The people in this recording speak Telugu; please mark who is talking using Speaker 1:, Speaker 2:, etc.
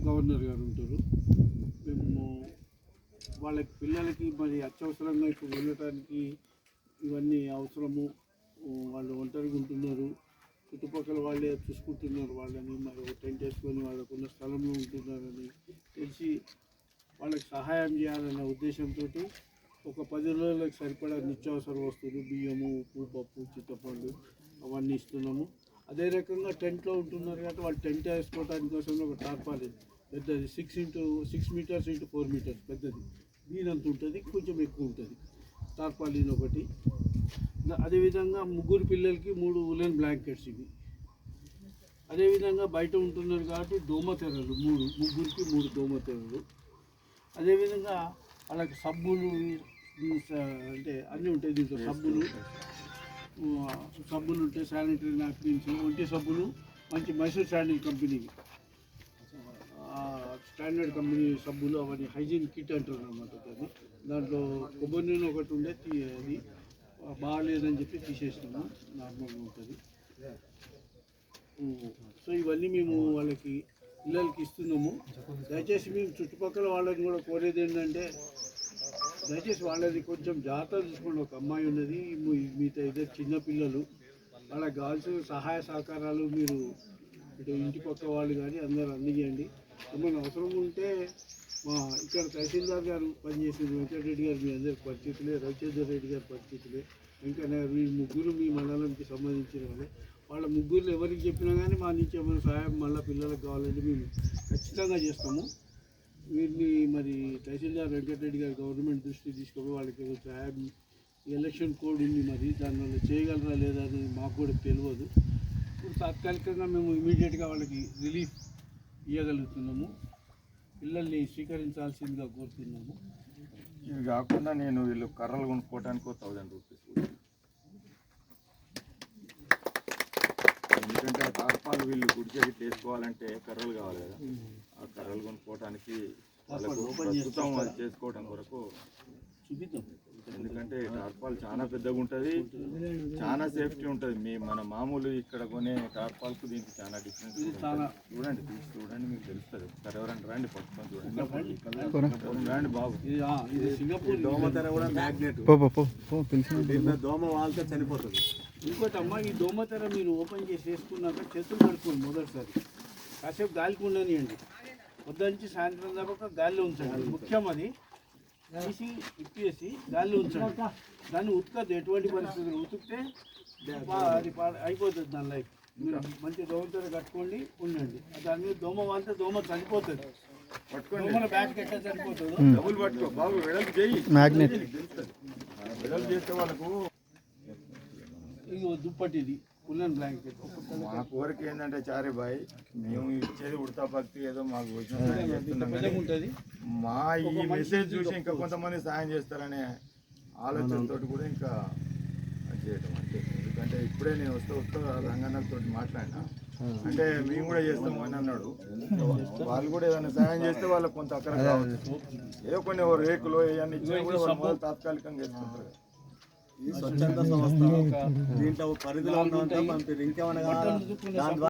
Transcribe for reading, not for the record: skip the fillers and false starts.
Speaker 1: గవర్నర్ గారు ఉంటారు. మేము వాళ్ళకి పిల్లలకి మరి అత్యవసరంగా ఇప్పుడు వెళ్ళటానికి ఇవన్నీ అవసరము. వాళ్ళు ఒంటరిగా ఉంటున్నారు, చుట్టుపక్కల వాళ్ళే చూసుకుంటున్నారు వాళ్ళని, మరి ఒక టెంట్ వేసుకొని వాళ్ళకున్న స్థలంలో ఉంటున్నారని తెలిసి వాళ్ళకి సహాయం చేయాలన్న ఉద్దేశంతో ఒక 10 రోజులకు సరిపడా నిత్యావసర వస్తువులు, బియ్యము, ఉప్పు, పప్పు, చింతపండు అవన్నీ ఇస్తున్నాము. అదే రకంగా టెంట్లో ఉంటున్నారు కాబట్టి వాళ్ళు టెంట్ వేసుకోవడానికి కోసం ఒక టార్పాలిన్ పెద్దది 6 మీటర్స్ ఇంటూ 4 మీటర్స్ పెద్దది, దీనంత ఉంటుంది, కొంచెం ఎక్కువ ఉంటుంది టార్పాలిన్ ఒకటి. అదేవిధంగా 3 పిల్లలకి 3 ఉలెన్ బ్లాంకెట్స్ ఇవి. అదేవిధంగా బయట ఉంటున్నారు కాబట్టి దోమతెరలు 3 దోమతెరలు. అదేవిధంగా వాళ్ళకి సబ్బులు అంటే అన్నీ ఉంటాయి దీంట్లో. సబ్బులు ఉంటాయి, శానిటరీ నాప్కిన్స్, ఒంటి సబ్బులు మంచి మైసూర్ శాండిల్ కంపెనీవి, స్టాండర్డ్ కంపెనీ సబ్బులు, అవన్నీ హైజీన్ కిట్ అంటారు అన్నమాట. అది దాంట్లో కొబ్బరి నూనె ఒకటి ఉండే అది బాగాలేదని చెప్పి తీసేస్తున్నాం, నార్మల్గా ఉంటుంది. సో ఇవన్నీ మేము వాళ్ళకి పిల్లలకి ఇస్తున్నాము. దయచేసి మేము చుట్టుపక్కల వాళ్ళని కూడా కోరేది ఏంటంటే దయచేసి వాళ్ళది కొంచెం జాగ్రత్త చూసుకోండి. ఒక అమ్మాయి ఉన్నది, మిగతా ఇద్దరు చిన్నపిల్లలు, వాళ్ళకి కావాల్సిన సహాయ సహకారాలు మీరు ఇటు ఇంటి పక్క వాళ్ళు కానీ అందరూ అందించండి. ఏమైనా అవసరం ఉంటే మా ఇక్కడ తహసీల్దార్ గారు పనిచేసిన వెంకటరెడ్డి గారు మీ అందరికి పరిస్థితులే, రవిచంద్ర రెడ్డి గారి పరిస్థితులే, వెంకన్న ఈ 3 మీ మండలానికి సంబంధించిన వాళ్ళే. వాళ్ళ 3 ఎవరికి చెప్పినా కానీ మా నుంచి ఏమైనా సహాయం మళ్ళీ పిల్లలకు కావాలంటే మేము ఖచ్చితంగా చేస్తాము. వీరిని మరి తహసీల్దార్ వెంకటరెడ్డి గారు గవర్నమెంట్ దృష్టికి తీసుకుపోయి వాళ్ళకి సహాయం, ఎలక్షన్ కోడ్ ఉంది, మరి దానివల్ల చేయగలరా లేదా అనేది మాకు కూడా తెలియదు. ఇప్పుడు తాత్కాలికంగా మేము ఇమీడియట్గా వాళ్ళకి రిలీఫ్ ఇవ్వగలుగుతున్నాము. పిల్లల్ని స్వీకరించాల్సిందిగా కోరుతున్నాము.
Speaker 2: ఇవి కాకుండా నేను వీళ్ళు కర్రలు కొనుక్కోవడానికి 1000 రూపీస్, ఎందుకంటే ఆ తార్పాలు వీళ్ళు గుడికి చేసుకోవాలంటే కర్రలు కావాలి కదా, ఆ కర్రలు కొనుక్కోవడానికి వాళ్ళకు ప్రస్తుతం అది చేసుకోవడం కొరకు
Speaker 1: చూపిద్దాం.
Speaker 2: ఎందుకంటే టార్పాల్ చాలా పెద్దగా ఉంటుంది, చాలా సేఫ్టీ ఉంటుంది. మన మామూలు ఇక్కడ కొనే టార్పాల్కు దీనికి చాలా డిఫరెన్స్. చూడండి, తీసి చూడండి, మీకు తెలుస్తుంది. ఒకసారి ఎవరంటే రండి, పట్టుకొని చూడండి. రండి బాబు.
Speaker 3: దోమతెర కూడా మ్యాగ్నెట్, దోమ వాళ్ళతో చనిపోతుంది.
Speaker 1: ఇంకోటమ్మా, ఈ దోమతెర మీరు ఓపెన్ చేసి వేసుకున్నాక చేతులు కడుక్కోండి మొదటిసారి. కాసేపు గాలికి ఉండనియండి, పొద్దున్నుంచి సాయంత్రం దాకా గాలిలో ఉంచండి. ముఖ్యం అది తీసి ఇప్పేసి గాలిలో ఉంచండి. దాన్ని ఉతకద్దు ఎటువంటి పరిస్థితులు. ఉతికితే అది అయిపోతుంది దాని లైఫ్. మీరు మంచి దోమతెర కట్టుకోండి, ఉండండి. దాని మీద దోమ వాళ్తే దోమ చనిపోతుంది. దోమల బ్యాట్ ఎట్లా చనిపోతుంది,
Speaker 2: డబుల్ పట్టుకో బాబు, వెడల్పు చేయి,
Speaker 4: మ్యాగ్నెట్
Speaker 2: వెడల్పు చేస్తే వాళ్ళకు.
Speaker 1: ఇది దుప్పటిది ఉలెన్ బ్లాంకెట్.
Speaker 2: మా కోరిక ఏంటంటే చారే బాయ్, మేము ఇచ్చేది ఉడతా భక్తి ఏదో మాకు
Speaker 1: ఉంటుంది.
Speaker 2: మా ఈ మెసేజ్ చూసి ఇంకా కొంతమంది సాయం చేస్తారనే ఆలోచనతో కూడా ఇంకా చేయటం అంటే. ఎందుకంటే ఇప్పుడే నేను వస్తా రంగన్నతో మాట్లాడినా, అంటే మేము కూడా చేస్తాము అని అన్నాడు. వాళ్ళు కూడా ఏదైనా సాయం చేస్తే వాళ్ళకి కొంత అక్కడ కావచ్చు. ఏదో కొన్ని రేకులు ఇవన్నీ ఇచ్చినా కూడా వాళ్ళు తాత్కాలికంగా వేసుకుంటారు.
Speaker 3: ఈ స్వచ్ఛంద సంస్థ దీంట్లో పరిధిలో ఉన్నంత పంపిణీ ఇంకేమన్నా